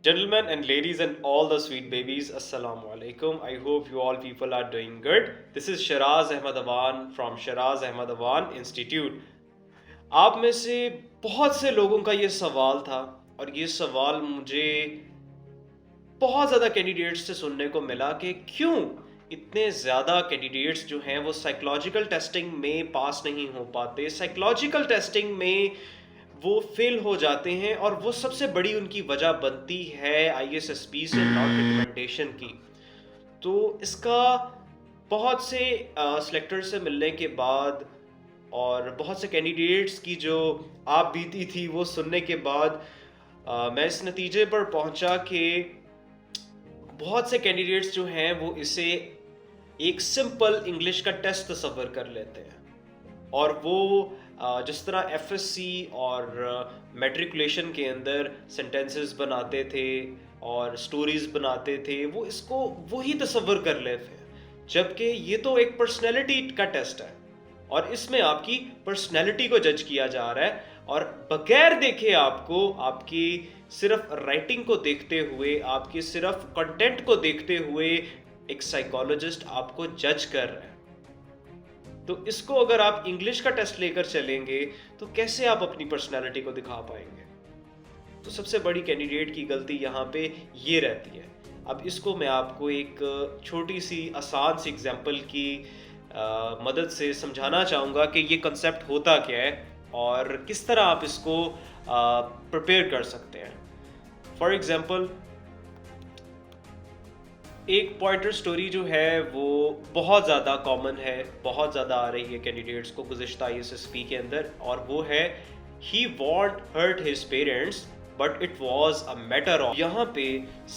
Gentlemen and ladies and all the sweet babies, Assalamu alaikum. I hope you all people are doing good. This is Shiraz Ahmad Awan from Shiraz Ahmad Awan Institute. आप में से बहुत से लोगों का ये सवाल था और ये सवाल मुझे बहुत ज़्यादा कैंडिडेट्स से सुनने को मिला कि क्यों इतने ज़्यादा कैंडिडेट्स जो हैं वो साइकोलॉजिकल टेस्टिंग में पास नहीं हो पाते, साइकोलॉजिकल टेस्टिंग में वो फेल हो जाते हैं और वो सबसे बड़ी उनकी वजह बनती है आईएसएसपी से नॉन रिकमेंडेशन की। तो इसका बहुत से सिलेक्टर से मिलने के बाद और बहुत से कैंडिडेट्स की जो आप बीती थी वो सुनने के बाद मैं इस नतीजे पर पहुंचा कि बहुत से कैंडिडेट्स जो हैं वो इसे एक सिंपल इंग्लिश का टेस्ट तस्वर कर लेते हैं और वो जिस तरह एफएससी और मैट्रिकुलेशन के अंदर सेंटेंसेस बनाते थे और स्टोरीज बनाते थे वो इसको वही तस्वर कर लेते हैं, जबकि ये तो एक पर्सनैलिटी का टेस्ट है और इसमें आपकी पर्सनैलिटी को जज किया जा रहा है और बगैर देखे आपको आपकी सिर्फ राइटिंग को देखते हुए, आपकी सिर्फ कंटेंट को देखते हुए एक साइकोलॉजिस्ट आपको जज कर रहा है। तो इसको अगर आप इंग्लिश का टेस्ट लेकर चलेंगे तो कैसे आप अपनी पर्सनालिटी को दिखा पाएंगे? तो सबसे बड़ी कैंडिडेट की गलती यहाँ पे ये रहती है। अब इसको मैं आपको एक छोटी सी आसान सी एग्जांपल की मदद से समझाना चाहूँगा कि ये कंसेप्ट होता क्या है और किस तरह आप इसको प्रिपेयर कर सकते हैं। फॉर एग्जांपल, एक पॉइंटर स्टोरी जो है वो बहुत ज़्यादा कॉमन है, बहुत ज़्यादा आ रही है कैंडिडेट्स को गुज़िश्ता आईएसएसपी के अंदर, और वो है ही won't hurt his parents but it was a matter of. यहाँ पे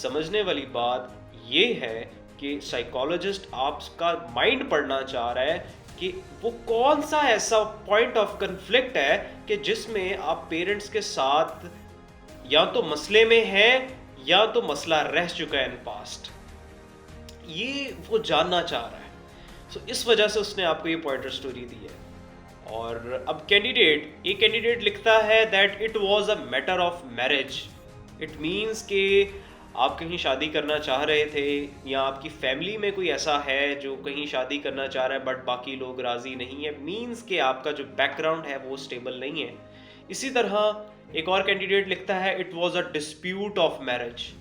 समझने वाली बात ये है कि साइकोलॉजिस्ट आपका माइंड पढ़ना चाह रहा है कि वो कौन सा ऐसा पॉइंट ऑफ कन्फ्लिक्ट है कि जिसमें आप पेरेंट्स के साथ या तो मसले में हैं या तो मसला रह चुका है इन पास्ट, ये वो जानना चाह रहा है। सो इस वजह से उसने आपको ये पॉइंटर स्टोरी दी है। और अब एक कैंडिडेट लिखता है that it was a matter of marriage. It means कि आप कहीं शादी करना चाह रहे थे या आपकी फैमिली में कोई ऐसा है जो कहीं शादी करना चाह रहा है बट बाकी लोग राजी नहीं है, मींस कि आपका जो बैकग्राउंड है वो स्टेबल नहीं है। इसी तरह एक और कैंडिडेट लिखता है it was a dispute of marriage.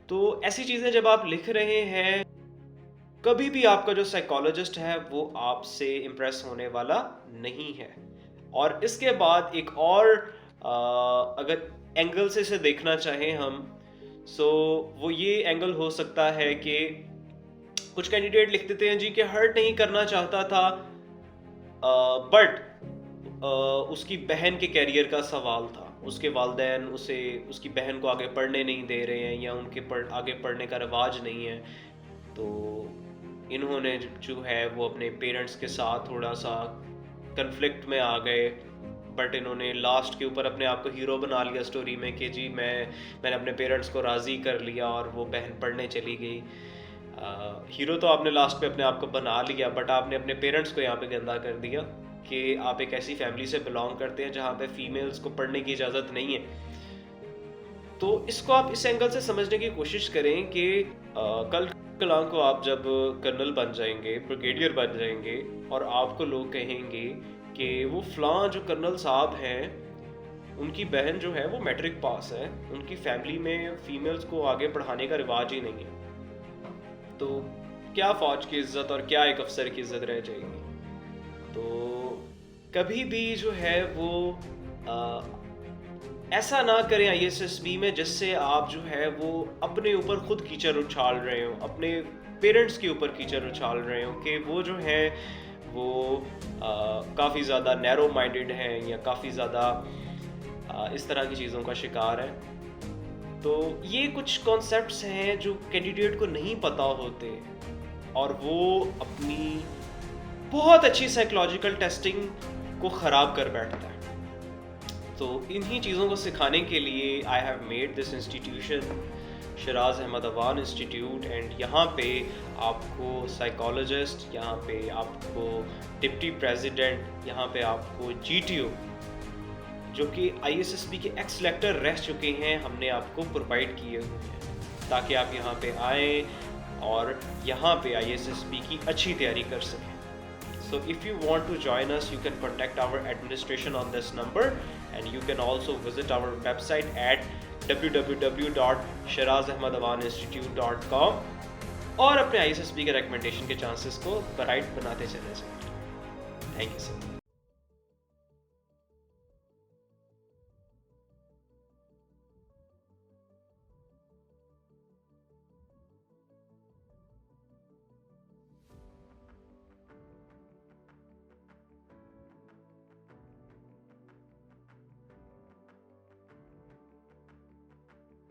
तो ऐसी चीज़ें जब आप लिख रहे हैं, कभी भी आपका जो साइकोलॉजिस्ट है वो आपसे इम्प्रेस होने वाला नहीं है। और इसके बाद एक और अगर एंगल से इसे देखना चाहें हम, सो वो ये एंगल हो सकता है कि कुछ कैंडिडेट लिख देते हैं जी कि हर्ट नहीं करना चाहता था बट उसकी बहन के कैरियर का सवाल था, उसके वालिदैन उसकी बहन को आगे पढ़ने नहीं दे रहे हैं या उनके आगे पढ़ने का रिवाज नहीं है। तो इन्होंने जो है वो अपने पेरेंट्स के साथ थोड़ा सा कन्फ्लिक्ट में आ गए, बट इन्होंने लास्ट के ऊपर अपने आप को हीरो बना लिया स्टोरी में कि जी मैंने अपने पेरेंट्स को राज़ी कर लिया और वो बहन पढ़ने चली गई। हीरो तो आपने लास्ट पे अपने आप को बना लिया, बट आपने अपने पेरेंट्स को यहाँ पे गंदा कर दिया कि आप एक ऐसी फैमिली से बिलोंग करते हैं जहाँ पे फीमेल्स को पढ़ने की इजाज़त नहीं है। तो इसको आप इस एंगल से समझने की कोशिश करें कि कल को आप जब कर्नल बन जाएंगे, ब्रिगेडियर बन जाएंगे और आपको लोग कहेंगे कि वो फलां जो कर्नल साहब हैं उनकी बहन जो है वो मैट्रिक पास है, उनकी फैमिली में फीमेल्स को आगे पढ़ाने का रिवाज ही नहीं है, तो क्या फ़ौज की इज्जत और क्या एक अफसर की इज्जत रह जाएगी। तो कभी भी जो है वो ऐसा ना करें आईएसएसबी में जिससे आप जो है वो अपने ऊपर खुद कीचड़ उछाल रहे हो, अपने पेरेंट्स के ऊपर कीचड़ उछाल रहे हो कि वो जो है वो काफ़ी ज़्यादा नैरो माइंडेड हैं या काफ़ी ज़्यादा इस तरह की चीज़ों का शिकार है। तो ये कुछ कॉन्सेप्ट्स हैं जो कैंडिडेट को नहीं पता होते और वो अपनी बहुत अच्छी साइकोलॉजिकल टेस्टिंग को ख़राब कर बैठता है। तो इन्हीं चीज़ों को सिखाने के लिए I have made this institution Shiraz Ahmed Awan institute, and यहाँ पे आपको साइकोलॉजिस्ट, यहाँ पे आपको डिप्टी प्रेसिडेंट, यहाँ पे आपको जीटीओ जो कि ISSB के एक्स लेक्टर रह चुके हैं, हमने आपको प्रोवाइड किए हुए हैं ताकि आप यहाँ पे आएँ और यहाँ पे ISSB की अच्छी तैयारी कर सकें। So if you want to join us, you can contact our administration on this number, and you can also visit our website at www.shirazahmadawaninstitute.com और अपने ISSB के रिकमेंडेशन के चांसेस को ब्राइट बनाते चले जाएं। Thank you sir.